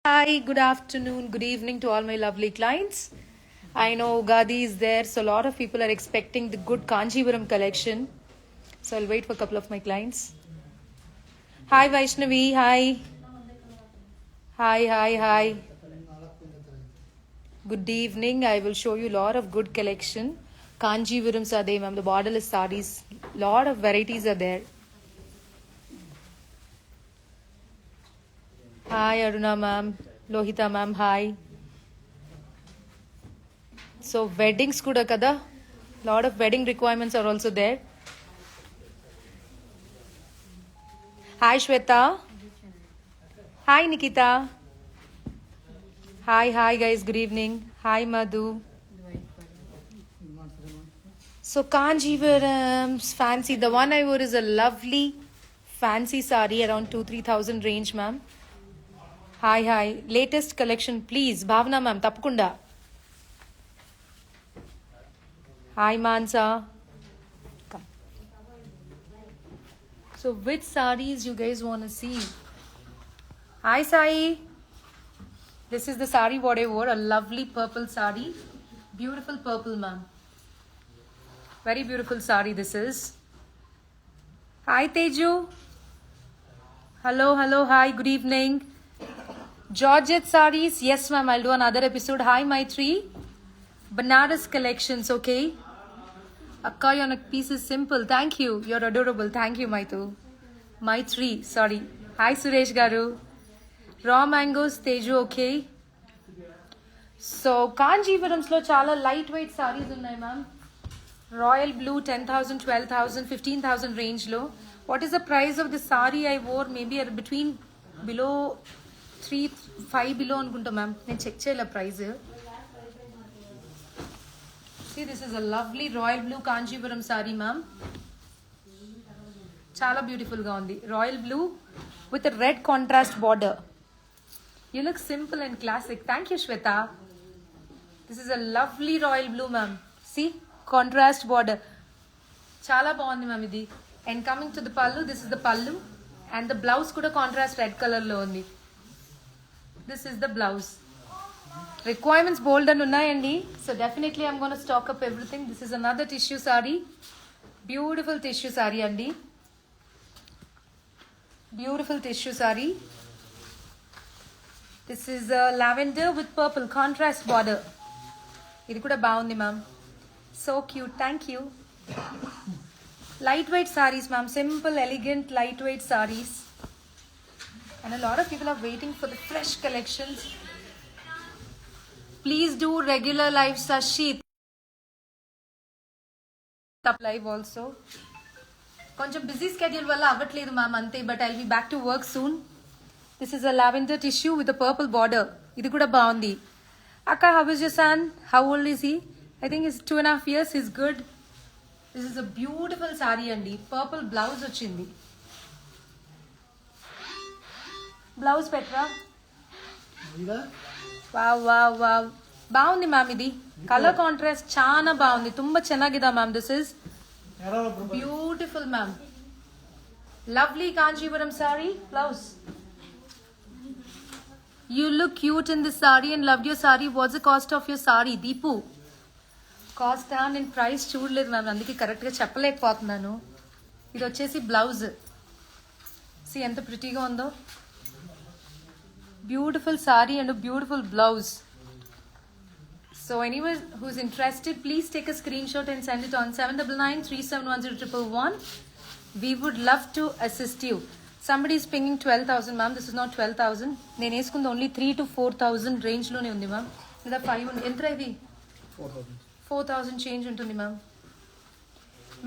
Hi, good afternoon, good evening to all my lovely clients. I know Ugadi is there, so a lot of people are expecting the good Kanjivaram collection. So I'll wait for a couple of my clients. Hi, Vaishnavi. Hi. Hi. Good evening. I will show you a lot of good collection. Kanjivarams are there, ma'am. The borderless sarees. Lot of varieties are there. Hi, Aruna ma'am. Lohita ma'am. Hi. So weddings kuda kada. Lot of wedding requirements are also there. Hi, Shweta. Hi, Nikita. Hi, guys. Good evening. Hi, Madhu. So, Kanjivaram's fancy. The one I wore is a lovely fancy sari around 2-3,000 range, ma'am. Hi. Latest collection, please. Bhavna, ma'am. Tapakunda. Hi, Mansa. Come. So, which saris you guys want to see? Hi, Sai. This is the sari what I wore. A lovely purple sari. Beautiful purple, ma'am. Very beautiful sari this is. Hi Teju. Hello. Hi, good evening. Georgette saris. Yes, ma'am. I'll do another episode. Hi, Maitri. Banaras collections, okay? Akka, your piece is simple. Thank you. You're adorable. Thank you, Maitu. Maitri, sorry. Hi, Suresh Garu. Raw mangoes, Teju, okay? So, Kanjivaramslo chala lightweight saris unnai, ma'am. Royal blue 10,000, 12,000, 15,000 range low. What is the price of the sari I wore? Maybe at between below 3, 5 below anukunta ma'am. Nenu check cheyala price. See, this is a lovely royal blue Kanjivaram sari, ma'am. Chala beautiful ga undi. Royal blue with a red contrast border. You look simple and classic. Thank you, Shweta. This is a lovely royal blue, ma'am. See, contrast border. Chala baundi, ma'am, idi. And coming to the pallu, this is the pallu. And the blouse kuda contrast red color lo undi. This is the blouse. Requirements bold and unnayandi. So definitely I'm going to stock up everything. This is another tissue sari. Beautiful tissue sari andi. Beautiful tissue sari. This is lavender with purple contrast border. Idi kuda baundi, ma'am. So cute. Thank you. Lightweight saris, ma'am. Simple, elegant, lightweight saris. And a lot of people are waiting for the fresh collections. Please do regular live Sashi. Live also. కొంచెం busy schedule వల్ల అవ్వట్లేదు ma'am అంతే but I'll be back to work soon. This is a lavender tissue with a purple border. ఇది కూడా బాగుంది. అక్క, how is your son? How old is he? I think is 2.5 years. Is good. This is a beautiful sorry అండి. Purple blouse వచ్చింది. Blouse పెట్టరా? Wow బాగుంది ma'am. ఇది colour contrast చాలా బాగుంది. ತುಂಬಾ ಚೆನ್ನಾಗಿದೆ ma'am. This is beautiful ma'am. Lovely Kanchipuram sorry blouse. You look cute in this saree and loved your saree. What's the cost of your saree? Deepu. Cost నేను price చూడలేదు ma'am, అందుకే కరెక్ట్గా చెప్పలేకపోతున్నాను. ఇది వచ్చేసి బ్లౌజ్. సి ఎంత ప్రిటీగా ఉందో. Beautiful sorry and beautiful blouse. So anyone who's interested, please take a screenshot and send it on 7993710111. We would love to assist you. Somebody is pinging 12,000, ma'am. This is not 12,000. నేను వేసుకుంది only 3 to 4,000 range లోనే ఉంది ma'am. లేదా 5 ఉంది. ఎంత ఇది? 4,000 change ఉంటుంది ma'am.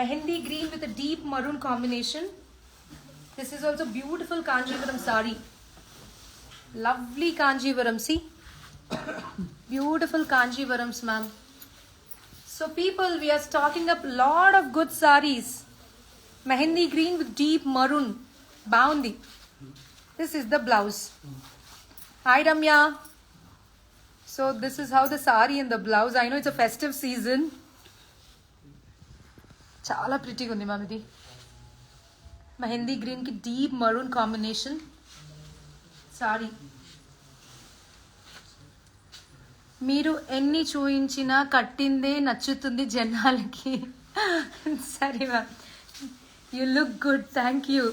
Mehndi green with a deep maroon combination. This is also beautiful Kanjivaram saree. Lovely Kanjivaram. See? Beautiful Kanjivarams, ma'am. So people, we are stocking up lot of good sarees. Mehendi green with deep maroon. Baundi. This is the blouse. Hi Ramya. So this is how the saree and the blouse. I know it's a festive season. Chala pretty gundi ma'am idi. Mehendi green ki deep maroon combination saree. మీరు ఎన్ని చూయించినా కట్టిందే నచ్చుతుంది జనాలకి. సరే ma'am, you look good, thank you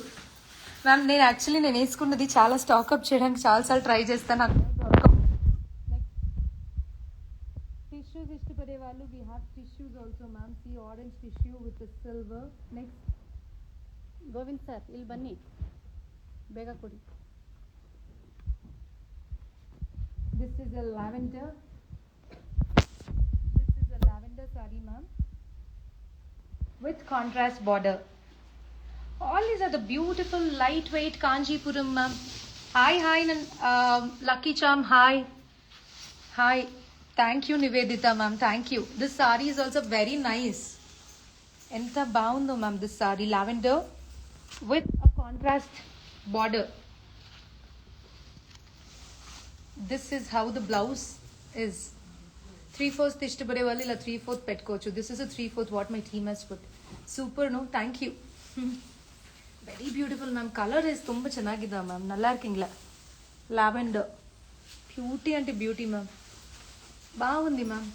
ma'am. నేను actually నేను వేసుకున్నది చాలా stock up చేయడానికి చాలాసార్లు ట్రై చేస్తాను, అక్కడ దొరకవు. టిష్యూస్ ఇష్టపడే వాళ్ళు we have tissues also ma'am. See orange tissue with silver. Next Govind sir ಇಲ್ಲಿ ಬನ್ನಿ, ಬೇಗ ಕೊಡಿ. this is a lavender. This is a lavender saree ma'am with contrast border. All these are the beautiful lightweight Kanjipuram ma'am. Hi Lucky Charm, hi, thank you Nivedita ma'am, thank you. This saree is also very nice. Enta baundo ma'am this saree, lavender with a contrast border. This is how the blouse is. 3/4 ఇష్టపడే వాళ్ళు ఇలా 3/4 పెట్టుకోవచ్చు. This is a 3/4 what my team has put. Super, no, thank you. Very beautiful ma'am. Color is ತುಂಬ ಚೆನ್ನಾಗಿದೆ ma'am. நல்லா இருக்குங்களா? Lavender. Beauty అంటే beauty ma'am. బాగుంది మ్యామ్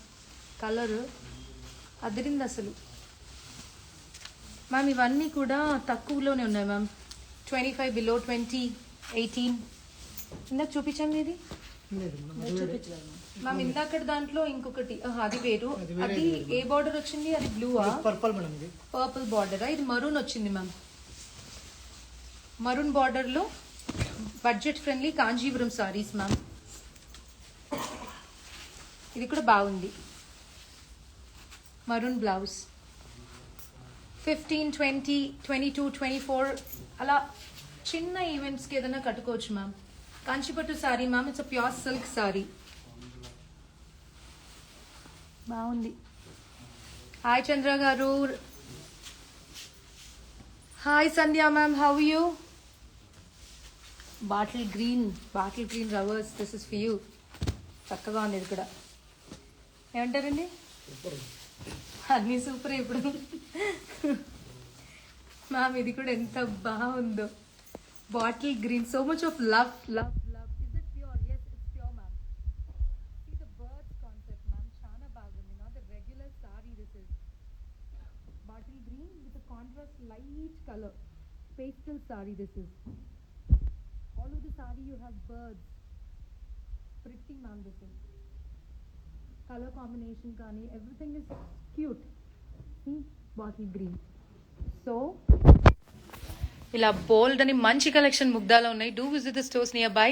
కలర్, అదిరింది అసలు మ్యామ్. ఇవన్నీ కూడా తక్కువలోనే ఉన్నాయి మ్యామ్. 25 బిలో, 20, 18. ఇందాక చూపించాము ఇది మ్యామ్. ఇందాక దాంట్లో ఇంకొకటి అది వేరు. అది ఏ బార్డర్ వచ్చింది? అది బ్లూవా? Purple madam. ఇది పర్పుల్ బార్డరా? ఇది మరూన్ వచ్చింది మ్యామ్. మరూన్ బార్డర్ లో budget friendly Kanchipuram sarees ma'am. ఇది కూడా బాగుంది. మరూన్ బ్లౌజ్ 15, 20, 22, 24 అలా చిన్న ఈవెంట్స్కి ఏదైనా కట్టుకోవచ్చు ma'am. Kanchipattu saree ma'am. It's a pure silk saree. బాగుంది. Hi Chandra garu. Hi Sandhya ma'am, how you? Bottle green రవర్స్, దిస్ ఇస్ ఫర్ యూ. చక్కగా ఉంది ఇది కూడా. ఏమంటారండి? అన్నీ సూపర్ ఇప్పుడు మ్యామ్. ఇది కూడా ఎంత బాగుందో. Bottle green, so much of love. Is it pure? yes it's pure ma'am. See the birds concept ma'am, చాలా బాగుంది. not the regular saree, this is bottle green with a contrast light color pastel saree. This is all of the saree you have birds. Pretty ma'am. This is color combination కానీ everything is cute. See bottle green. So ఇలా బోల్డ్ అని మంచి collection ముగ్ధాలో ఉన్నాయి. Do visit the stores near by.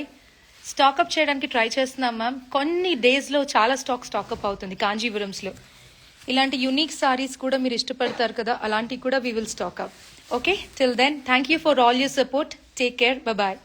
Stock up చేయడానికి try చేస్తున్నాం ma'am. కొన్ని డేస్లో చాలా స్టాకప్ అవుతుంది కాంజీవరంస్లో. ఇలాంటి యూనిక్ సారీస్ కూడా మీరు ఇష్టపడతారు కదా, అలాంటివి కూడా we will stock up. Okay, till then thank you for all your support. Take care, bye.